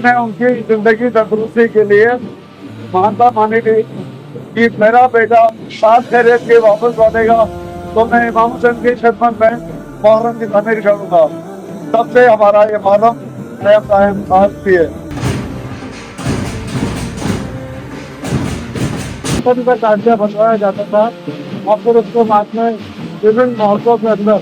मैंने उनकी जिंदगी तंदुरुस्ती के लिए मानता मानी थी कि मेरा बेटा साथ खैरियत के वापस लौटेगा तो मैं इमाम हुसैन की खिदमत में मुहर्रम की तामीर करूंगा। तब से हमारा ये मुहर्रम कायम भी है। का ताजिया बनवाया जाता था और फिर उसके बाद में विभिन्न मोहल्लों के अंदर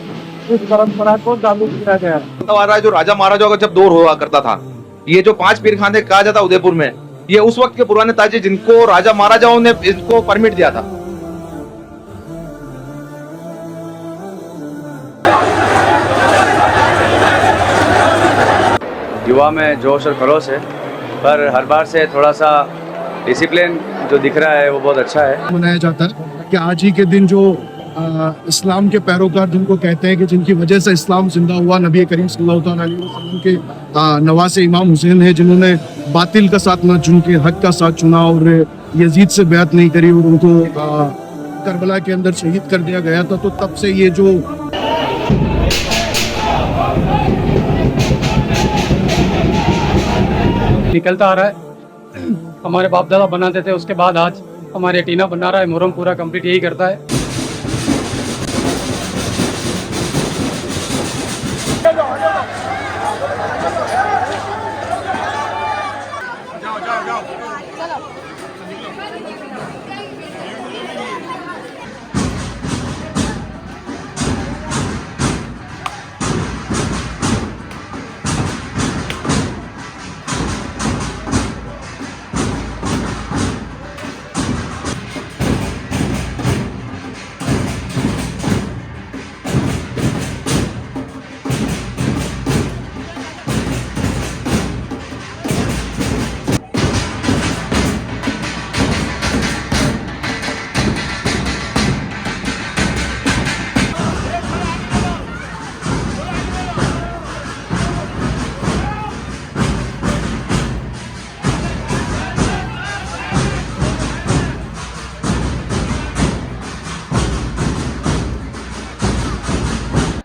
इस परंपरा को चालू किया गया। आ रहा है जो राजा महाराजाओं का जब दौर हुआ करता था, ये जो 5 पीर खाने कहा जाता उदयपुर में, ये उस वक्त के पुराने ताजे जिनको राजा महाराजाओं ने इसको परमिट दिया था। युवा में जोश और खरोश है, पर हर बार से थोड़ा सा डिसिप्लिन जो दिख रहा है वो बहुत अच्छा है। मनाया जाता है कि आज ही के दिन जो इस्लाम के पैरोकार जिनको कहते हैं कि जिनकी वजह से इस्लाम जिंदा हुआ, नबी करीम सल्लल्लाहु अलैहि वसल्लम के नवासे इमाम हुसैन है, जिन्होंने बातिल का साथ न चुन के हक का साथ चुना और यजीद से बैत नहीं करी और उनको करबला के अंदर शहीद कर दिया गया था। तो तब से ये जो निकलता आ रहा है, हमारे बाप दादा बनाते थे, उसके बाद आज हमारे टीना बना रहा है। मुहर्रम पूरा कंप्लीट यही करता है।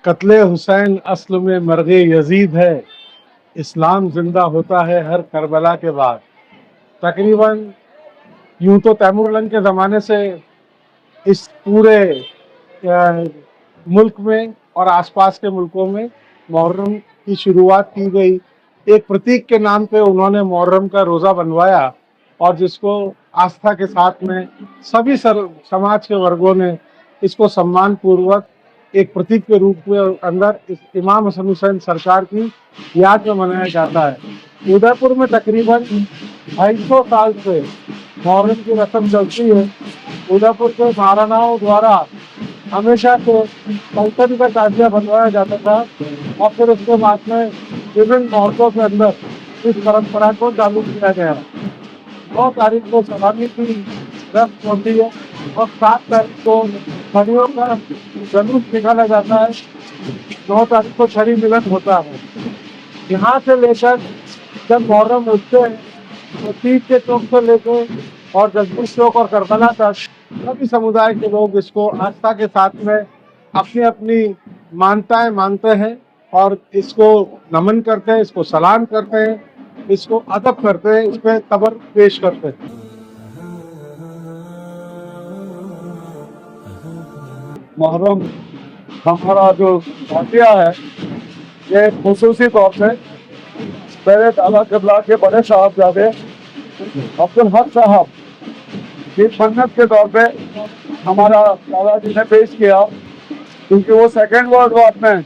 कत्ले हुसैन असल में मर्गे यजीद है, इस्लाम जिंदा होता है हर करबला के बाद। तकरीबन यूं तो तैमूरलंग के ज़माने से इस पूरे मुल्क में और आसपास के मुल्कों में मुहर्रम की शुरुआत की गई। एक प्रतीक के नाम पे उन्होंने मुहर्रम का रोज़ा बनवाया और जिसको आस्था के साथ में सभी समाज के वर्गों ने इसको सम्मान पूर्वक एक प्रतीक के रूप में अंदर इस इमाम हसन हुसैन सरकार की याद में मनाया जाता है। उदयपुर में तकरीबन 250 साल से मुहर्रम की रस्म चलती है। उदयपुर के महाराणाओं द्वारा हमेशा से पलटन का ताजिया बनवाया जाता था और फिर उसके बाद में विभिन्न मोहल्लों के अंदर इस परंपरा को चालू किया गया। 9 तारीख को सलामी की रस्म होती है और 7 तारीख को छड़ियों का जुलूस निकाला जाता है। 9 तारीख को छड़ी मिलन होता है। यहाँ से लेकर जब मुहर्रम उठते हैं तो तीज के चौक से लेकर और जगदीश चौक और करबला तक सभी समुदाय के लोग इसको आस्था के साथ में अपनी अपनी मान्यताएं मानते हैं और इसको नमन करते हैं, इसको सलाम करते हैं, इसको अदब करते हैं, इस पर तबर पेश करते हैं। मुहर्रम हमारा जो वाक़या है ये खुसूसी तौर से मेरे दादा क़िबला के बड़े साहबजादे अब्दुल हक साहब की मन्नत के तौर पे हमारा दादाजी ने पेश किया, क्योंकि वो सेकेंड वर्ल्ड वॉर में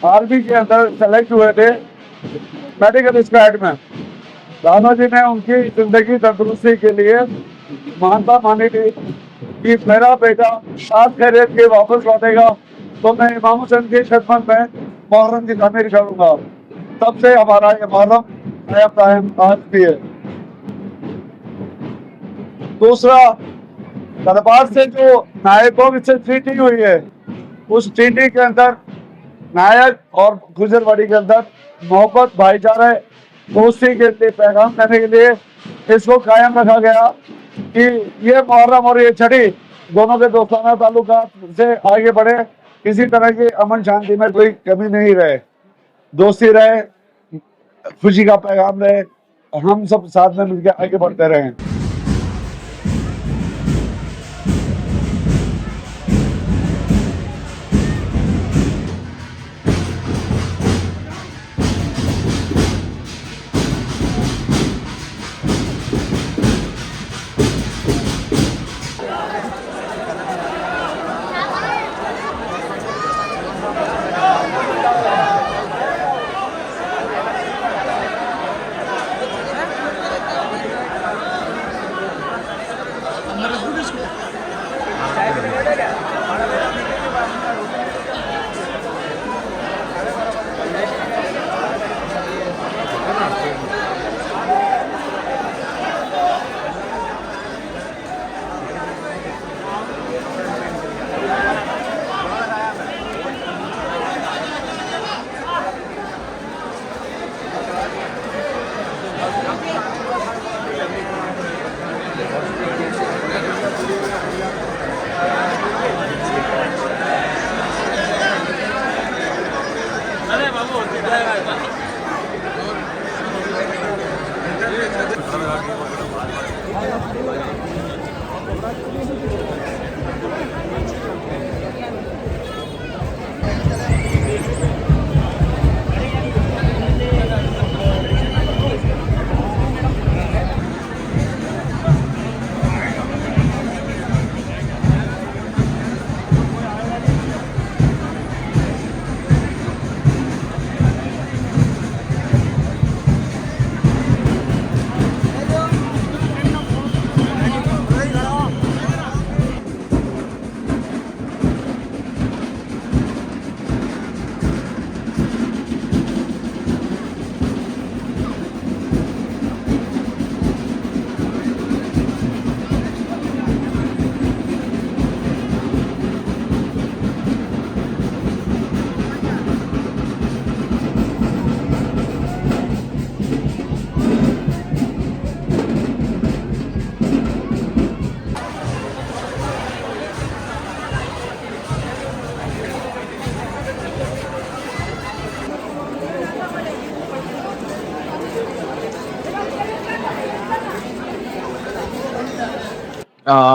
आर्मी के अंदर सेलेक्ट हुए थे मेडिकल स्क्वाड में। दादाजी ने उनकी जिंदगी तंदुरुस्ती के लिए मानता मानी थी कि मेरा बेटा साथ खैरियत के वापस लौटेगा तो मैं इमाम हुसैन की खिदमत में मुहर्रम की तामीर करूंगा। तब से हमारा ये मुहर्रम कायम भी है। दूसरा, दरबार से जो नायकों से ट्रीटी हुई है, उस ट्रीटी के अंदर नायक और गुजरवाड़ी के अंदर मोहब्बत, भाईचारे, दोस्ती के लिए पैगाम देने के लिए इसको कायम रखा गया कि ये मुहर्रम और ये छठी दोनों के दोस्ताना ताल्लुकात से आगे बढ़े, किसी तरह की अमन शांति में कोई कमी नहीं रहे, दोस्ती रहे, खुशी का पैगाम रहे, हम सब साथ में मिलकर आगे बढ़ते रहें।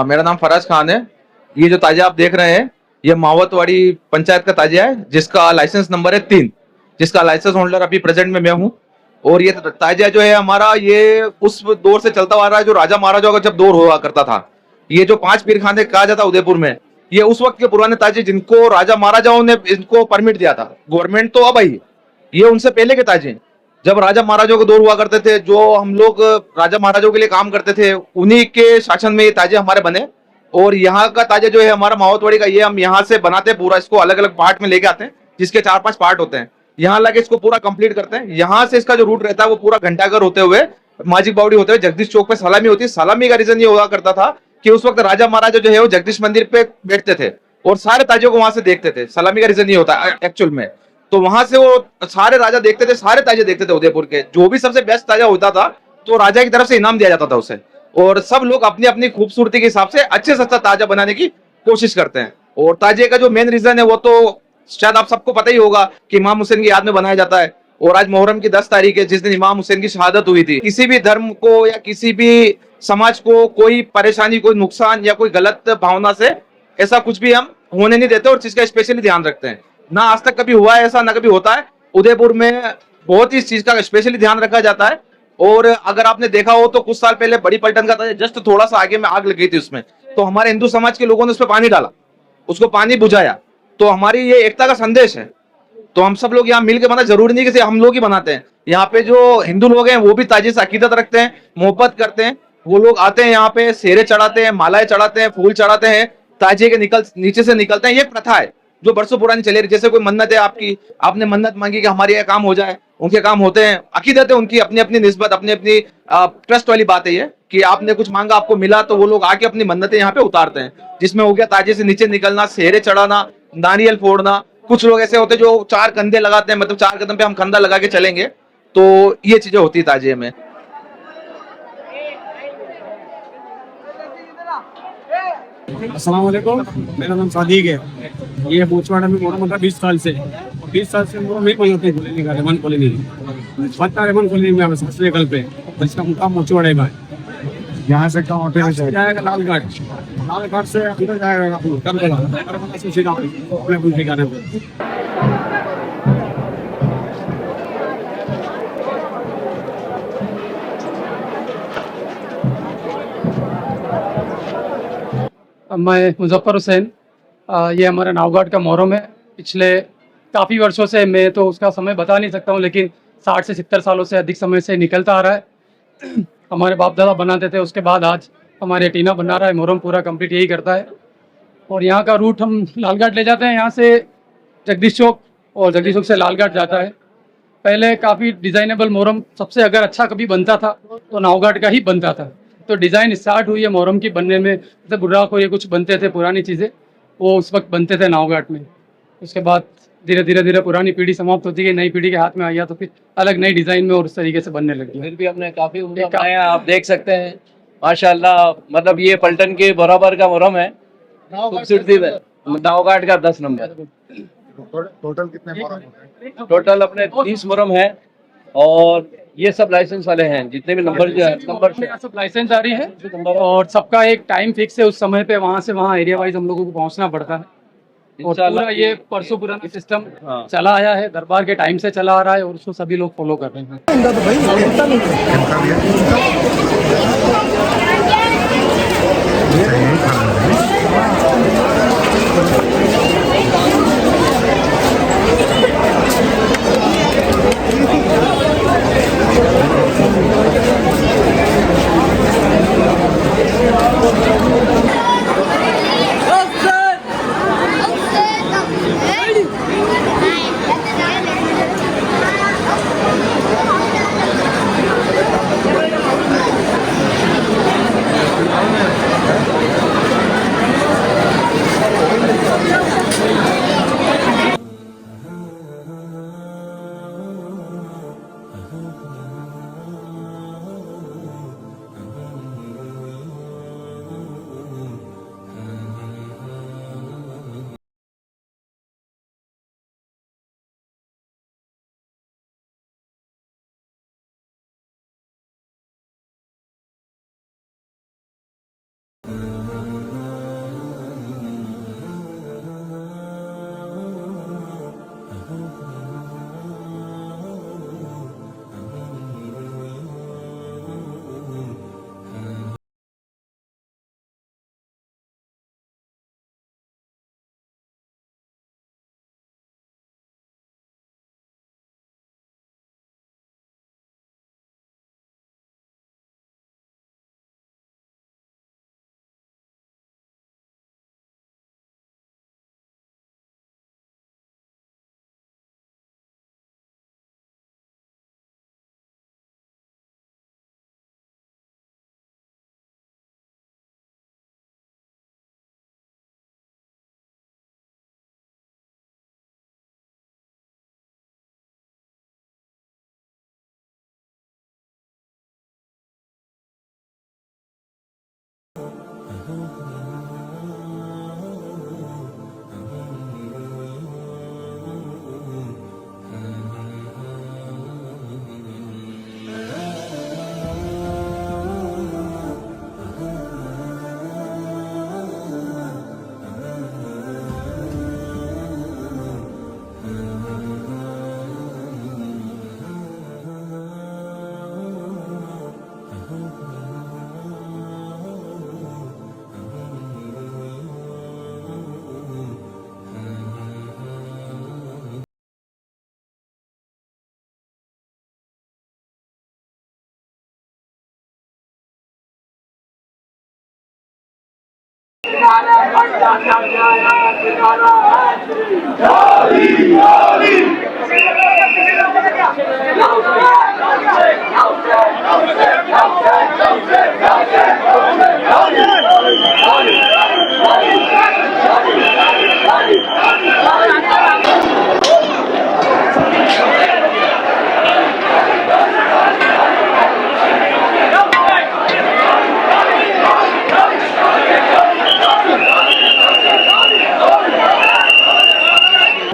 मेरा नाम फराज खान है। ये जो ताजिया आप देख रहे हैं ये मावतवाड़ी पंचायत का ताजिया है जिसका लाइसेंस नंबर है 3, जिसका लाइसेंस होल्डर अभी प्रेजेंट में मैं हूँ। और ये ताजिया जो है हमारा ये उस दौर से चलता आ रहा है जो राजा महाराजाओं का जब दौर हुआ करता था। ये जो 5 पीर खाने कहा जाता उदयपुर में, ये उस वक्त के पुराने ताजिए जिनको राजा महाराजाओं ने इनको परमिट दिया था। गवर्नमेंट तो अब आई, ये उनसे पहले के ताजिए जब राजा महाराजाओं के दौर हुआ करते थे, जो हम लोग राजा महाराजाओं के लिए काम करते थे, उन्हीं के शासन में ये ताजे हमारे बने। और यहाँ का ताजा जो है हमारा मावतवाड़ी का, ये हम यहाँ से बनाते हैं पूरा, इसको अलग अलग पार्ट में लेके आते हैं जिसके 4-5 पार्ट होते हैं। यहाँ लगे इसको पूरा कंप्लीट करते हैं। यहाँ से इसका जो रूट रहता है वो पूरा घंटाघर होते हुए माजिक बावड़ी होते हुए जगदीश चौक पे सलामी होती है। सलामी का रीजन ये हुआ करता था कि उस वक्त राजा महाराजा जो है वो जगदीश मंदिर पे बैठते थे और सारे ताजियों को वहां से देखते थे। सलामी का रीजन ये होता है एक्चुअल में। तो वहां से वो सारे राजा देखते थे, सारे ताजे देखते थे उदयपुर के। जो भी सबसे बेस्ट ताजा होता था तो राजा की तरफ से इनाम दिया जाता था उसे। और सब लोग अपनी अपनी खूबसूरती के हिसाब से अच्छे से अच्छा ताजा बनाने की कोशिश करते हैं। और ताजे का जो मेन रीजन है वो तो शायद आप सबको पता ही होगा कि इमाम हुसैन की याद में बनाया जाता है। और आज मुहर्रम की 10 तारीख है जिस दिन इमाम हुसैन की शहादत हुई थी। किसी भी धर्म को या किसी भी समाज को कोई परेशानी, कोई नुकसान या कोई गलत भावना से ऐसा कुछ भी हम होने नहीं देते और चीज का स्पेशली ध्यान रखते हैं। ना आज तक कभी हुआ है ऐसा, ना कभी होता है। उदयपुर में बहुत ही इस चीज का स्पेशली ध्यान रखा जाता है। और अगर आपने देखा हो तो कुछ साल पहले बड़ी पलटन का था, जस्ट थोड़ा सा आगे में आग लगी थी उसमें, तो हमारे हिंदू समाज के लोगों ने उस पर पानी डाला, उसको पानी बुझाया। तो हमारी ये एकता का संदेश है। तो हम सब लोग यहाँ मिलकर बना, जरूरी नहीं कि हम लोग ही बनाते हैं। यहाँ पे जो हिंदू लोग हैं वो भी ताजे से अकीदत रखते हैं, मोहब्बत करते हैं। वो लोग आते हैं यहाँ पे, सेरे चढ़ाते हैं, मालाएं चढ़ाते हैं, फूल चढ़ाते हैं, ताजे के नीचे से निकलते हैं। ये प्रथा है जो बरसों पुरानी चली रही। जैसे कोई मन्नत है आपकी, आपने मन्नत मांगी कि हमारे ये काम हो जाए, उनके काम होते हैं। अकीदत है उनकी, अपनी अपनी निस्बत, अपनी अपनी ट्रस्ट वाली बात है ये कि आपने कुछ मांगा, आपको मिला, तो वो लोग आके अपनी मन्नतें यहाँ पे उतारते हैं। जिसमें हो गया ताजे से नीचे निकलना, सेहरे चढ़ाना, नारियल फोड़ना। कुछ लोग ऐसे होते हैं जो 4 कंधे लगाते हैं, मतलब 4 कदम पे हम कंधा लगा के चलेंगे। तो ये चीजें होती है ताजिए में। अस्सलाम वालेकुम, मेरा नाम सादिक है। ये बोचवाड़ा में मोटा मोटा 20 साल से, 20 साल से वो नहीं बनाते रेमन कॉलोनी, पत्ता रेमन कॉलोनी में सबसे कल पे इसका मुकाम मोचवाड़े में है। यहाँ से कहाँ होटल से जाएगा लालगढ़, लालगढ़ से अंदर जाएगा करबला से सीधा अपने पुल ठिकाने पे। मैं मुजफ्फर हुसैन, ये हमारा नावघाट का मोहर्रम है। पिछले काफ़ी वर्षों से, मैं तो उसका समय बता नहीं सकता हूँ, लेकिन 60 से 70 सालों से अधिक समय से निकलता आ रहा है। हमारे बाप दादा बनाते थे, उसके बाद आज हमारे टीना बना रहा है। मोहर्रम पूरा कंप्लीट यही करता है। और यहाँ का रूट हम लालघाट ले जाते हैं, यहाँ से जगदीश चौक, और जगदीश चौक से लालघाट जाता है। पहले काफ़ी डिज़ाइनेबल मोहर्रम सबसे अगर अच्छा कभी बनता था तो नावघाट का ही बनता था। तो डिज़ाइन स्टार्ट हुई है मोहर्रम की बनने में, जैसे बुर्राक और ये कुछ बनते थे पुरानी चीज़ें, वो उस वक्त बनते थे नावघाट में। उसके बाद धीरे धीरे धीरे पुरानी पीढ़ी समाप्त होती गई, नई पीढ़ी के हाथ में आया तो फिर अलग नई डिज़ाइन में और उस तरीके से बनने लगी। फिर भी हमने काफी उम्दा बनाया, आप देख सकते हैं माशाल्लाह। मतलब ये पलटन के बराबर का मुहर्रम है, खूबसूरती है। नावघाट का 10 नंबर। टोटल कितने मुहर्रम होते हैं? टोटल अपने 30 मुहर्रम है, और ये सब लाइसेंस वाले हैं जितने भी नंबर जो है नंबर से सब लाइसेंस जारी है और सबका एक टाइम फिक्स है। उस समय पे वहाँ से वहाँ एरिया वाइज हम लोगों को पहुँचना पड़ता है। और पूरा ये परसों पुराना सिस्टम चला आया है, दरबार के टाइम से चला आ रहा है, और उसको सभी लोग फॉलो कर रहे हैं।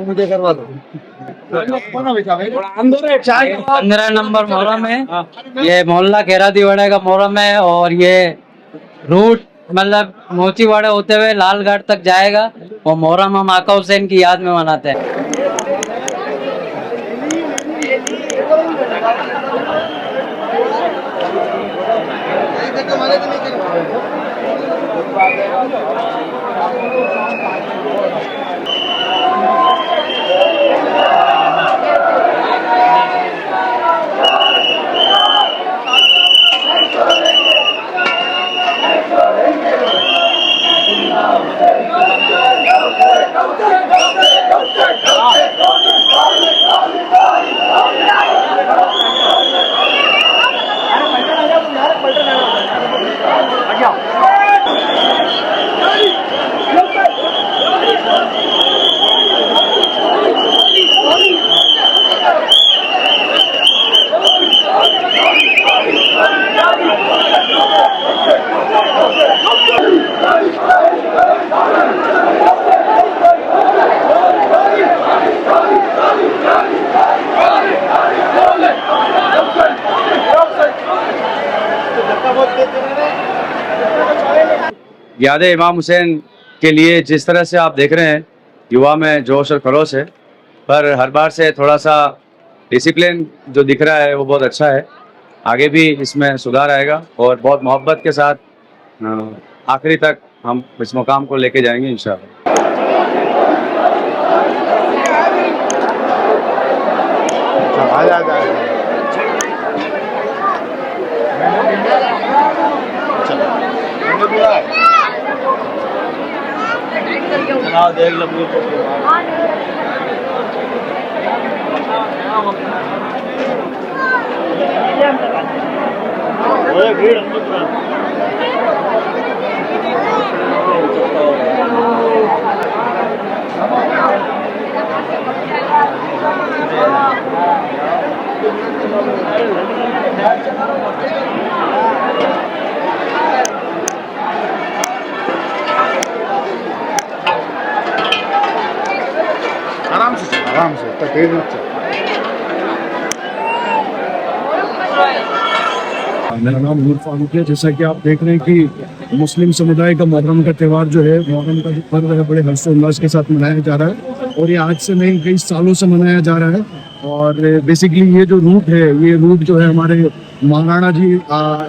मुझे करवा दो। 15 नंबर मोहर्रम है। ये मोहल्ला खेरादीवाड़ा का मोहर्रम है और ये रूट मतलब मोचीवाड़ा होते हुए लालघाट तक जाएगा। वो मोहर्रम हम आका हुसैन की याद में मनाते हैं। याद इमाम हुसैन के लिए जिस तरह से आप देख रहे हैं युवा में जोश और खरोश है, पर हर बार से थोड़ा सा डिसिप्लिन जो दिख रहा है वो बहुत अच्छा है। आगे भी इसमें सुधार आएगा और बहुत मोहब्बत के साथ आखिरी तक हम इस मुकाम को लेके जाएंगे इंशाअल्लाह। देख लो आराम से तो तेज मत चल। मेरा नाम नूर फारूक है। जैसा कि आप देख रहे हैं कि मुस्लिम समुदाय का मुहर्रम का त्यौहार जो है, मुहर्रम का जो पर्व है, बड़े हर्षोल्लास के साथ मनाया जा रहा है और ये आज से नहीं कई सालों से मनाया जा रहा है। और बेसिकली ये जो रूट है, ये रूट जो है हमारे महाराणा जी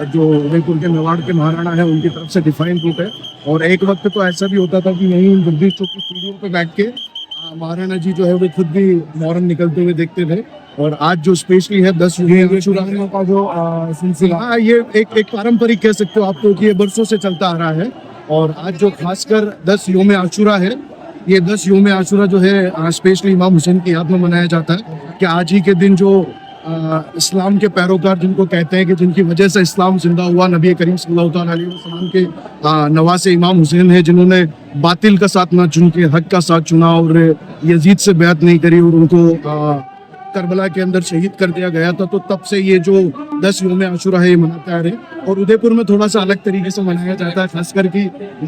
जो उदयपुर के मेवाड़ के महाराणा है उनकी तरफ से डिफाइंड रूट है। और एक वक्त तो ऐसा भी होता था कि यहीं जगदीश चौक की सीढ़ियों पर बैठ के महाराणा जी जो है वो खुद भी मुहर्रम निकलते हुए देखते थे। और आज जो स्पेशली है 10 शुरानियों का जो सिलसिला, हाँ ये एक पारंपरिक कह सकते हो आपको कि ये बरसों से चलता आ रहा है। और आज जो खासकर 10 योम आशूरा है, ये 10 योम आशूरा जो है स्पेशली इमाम हुसैन की याद में मनाया जाता है कि आज ही के दिन जो इस्लाम के पैरोकार जिनको कहते हैं कि जिनकी वजह से इस्लाम जिंदा हुआ, नबी करीम सल्लल्लाहु अलैहि वसल्लम के नवासे इमाम हुसैन है, जिन्होंने बातिल का साथ ना चुन के हक का साथ चुना और यजीद से बैत नहीं करी और उनको करबला के अंदर शहीद कर दिया गया था। तो तब से ये जो 10 योम आशूरा है ये मनाते आ रहे। और उदयपुर में थोड़ा सा अलग तरीके से मनाया जाता है, खास करके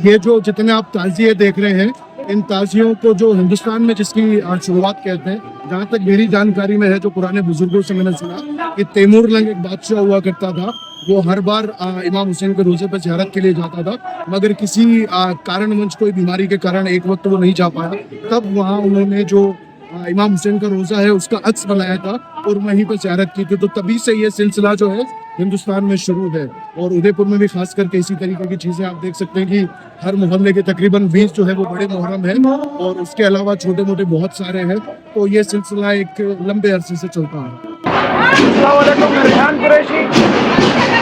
ये जो जितने आप ताजिए देख रहे हैं, इन ताजियों को जो हिंदुस्तान में जिसकी शुरुआत कहते हैं, जहाँ तक मेरी जानकारी में है, जो पुराने बुजुर्गों से मैंने सुना कि तैमूर लंग एक बादशाह हुआ करता था, वो हर बार इमाम हुसैन के रोजे पर ज़ियारत के लिए जाता था, मगर किसी कारणवश कोई बीमारी के कारण एक वक्त वो नहीं जा पाया। तब वहाँ उन्होंने जो इमाम हुसैन का रोजा है उसका अक्स बनाया था और वहीं पर ज़ियारत की थी। तो तभी से ये सिलसिला जो है हिंदुस्तान में शुरू है। और उदयपुर में भी खास करके इसी तरीके की चीज़ें आप देख सकते हैं कि हर मोहल्ले के तकरीबन 20 जो है वो बड़े मुहर्रम है और उसके अलावा छोटे मोटे बहुत सारे हैं। तो ये सिलसिला एक लंबे अरसे से चलता है। मेहरजान कुरैशी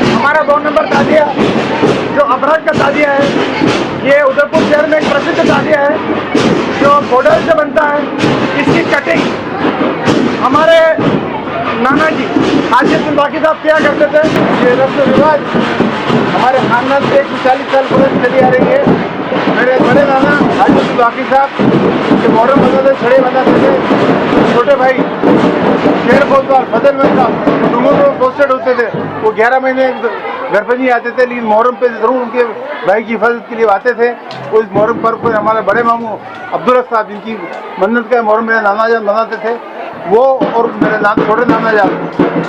हमारा 2 नंबर ताजिया जो अबरक का ताजिया है, ये उदयपुर शहर में एक प्रसिद्ध ताजिया है जो बॉर्डर से बनता है। इसकी कटिंग हमारे नाना जी हाजिर बाकी साहब क्या करते थे। ये रस्म रिवाज हमारे खानदान से 40 साल पुरानी चली आ रही है। मेरे बड़े नाना हाजिर बाकी साहब के मुहर्रम बनाते, छड़े बनाते थे। छोटे भाई शेर कोतवाल फजल में डूंगों में पोस्टेड होते थे, वो 11 महीने घर पर नहीं आते थे, लेकिन मुहर्रम पे ज़रूर उनके भाई की हिफाजत के लिए आते थे। उस मुहर्रम पर्व पर हमारे बड़े मामू अब्दुल साहब, जिनकी मन्नत का मुहर्रम मेरे नाना जान बनाते थे, वो और मेरे छोटे नाना जान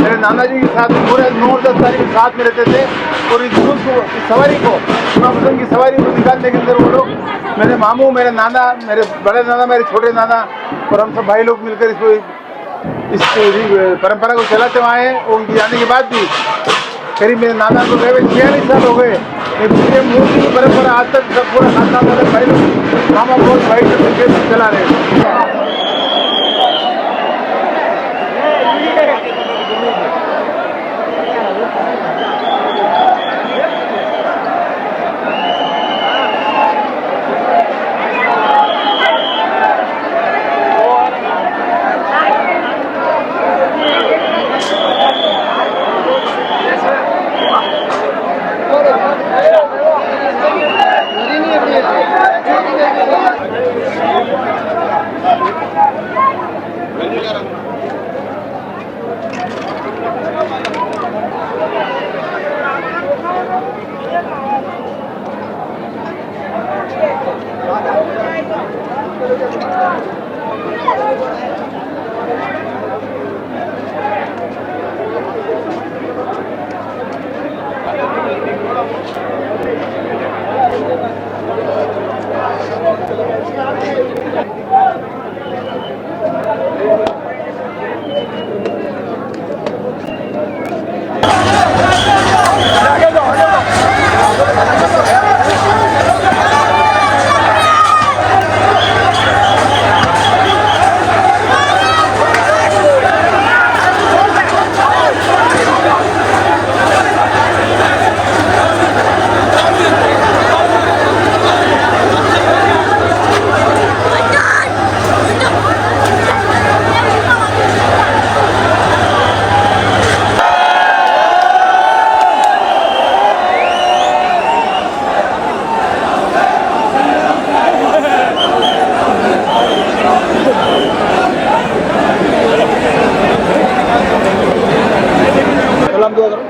मेरे नाना जी के साथ पूरे 9-10 तारीख के साथ में रहते थे। और इस जुलूस को, इस सवारी को, इमाम हुसैन की सवारी को निकालने के अंदर वो लोग, मेरे मामू, मेरे नाना, मेरे बड़े नाना, मेरे छोटे नाना और हम सब भाई लोग मिलकर इस परंपरा को चलाते आए हैं। और उनके जाने के बाद भी करीब मेरे नाना को गए 46 साल हो गए, लेकिन मूर्ति की परंपरा आज तक सब पूरा खानदान वाले भाई लोग, मामा बहुत भाई सब मिलकर चला रहे हैं।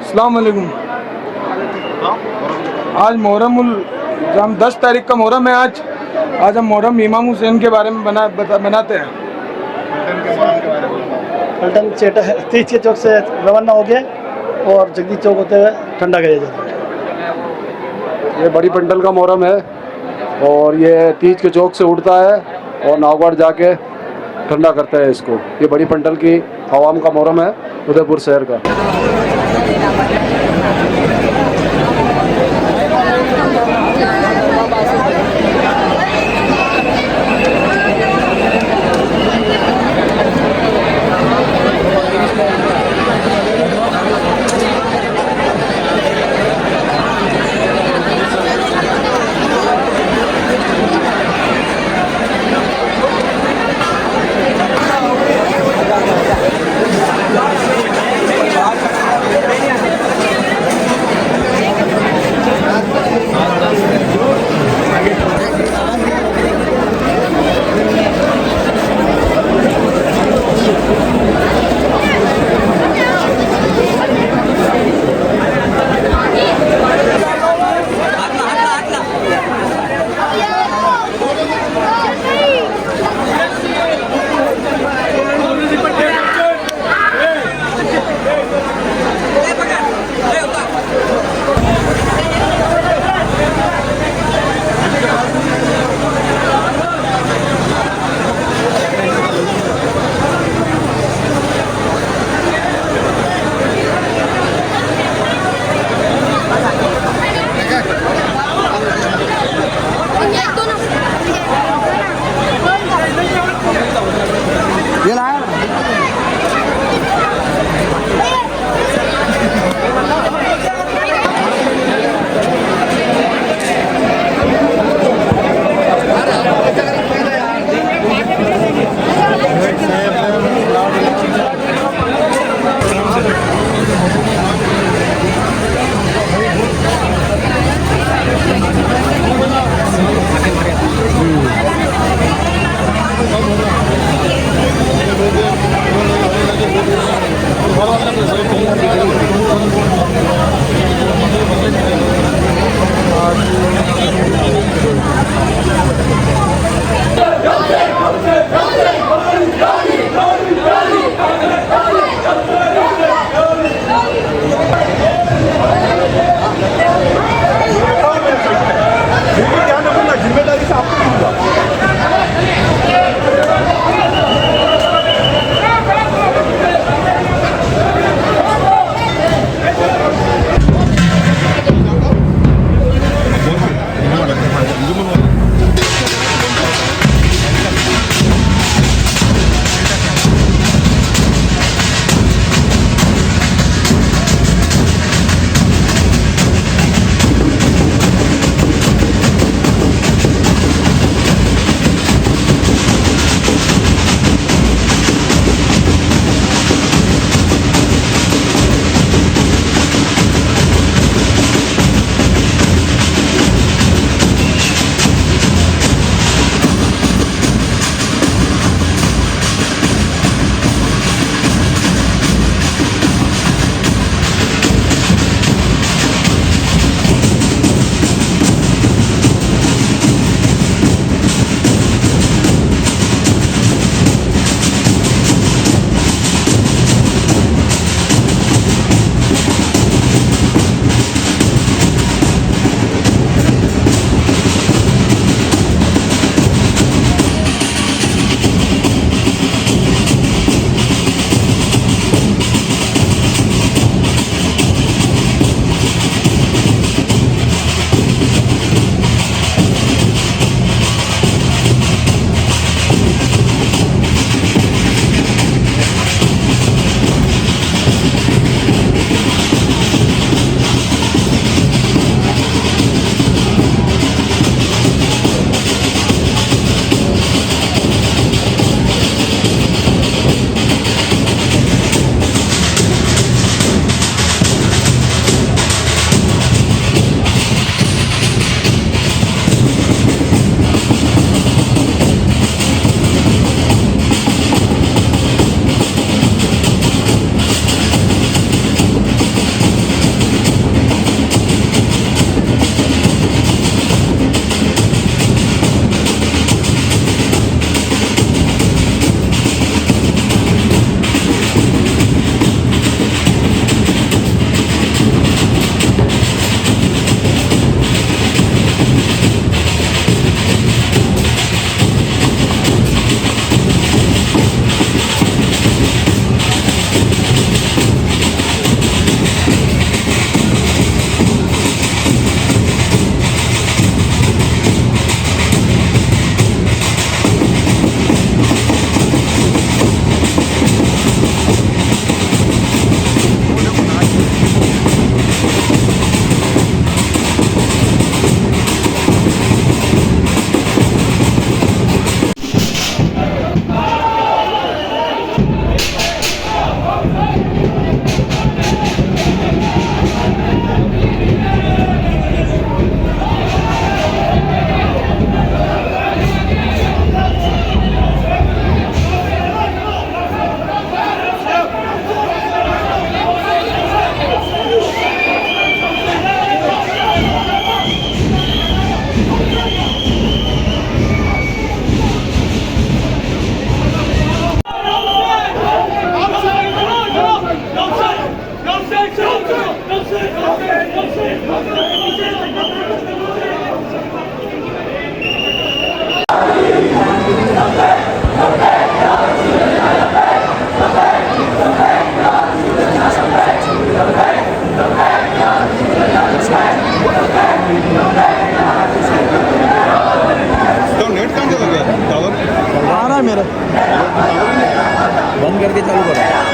अस्सलाम वालेकुम। आज मुहर्रम हम 10 तारीख का मुहर्रम है। आज हम मुहर्रम इमाम हुसैन के बारे में बनाते हैं। पलटन तीज के चौक से रवाना हो गए और जगदीश चौक होते हुए ठंडा किया जाता है। ये बड़ी पंडल का मुहर्रम है और ये तीज के चौक से उठता है और नावगढ़ जाके ठंडा करता है इसको। ये बड़ी पंडल की आवाम का मुहर्रम है, उदयपुर शहर का। करो, बंद करके चालू करो।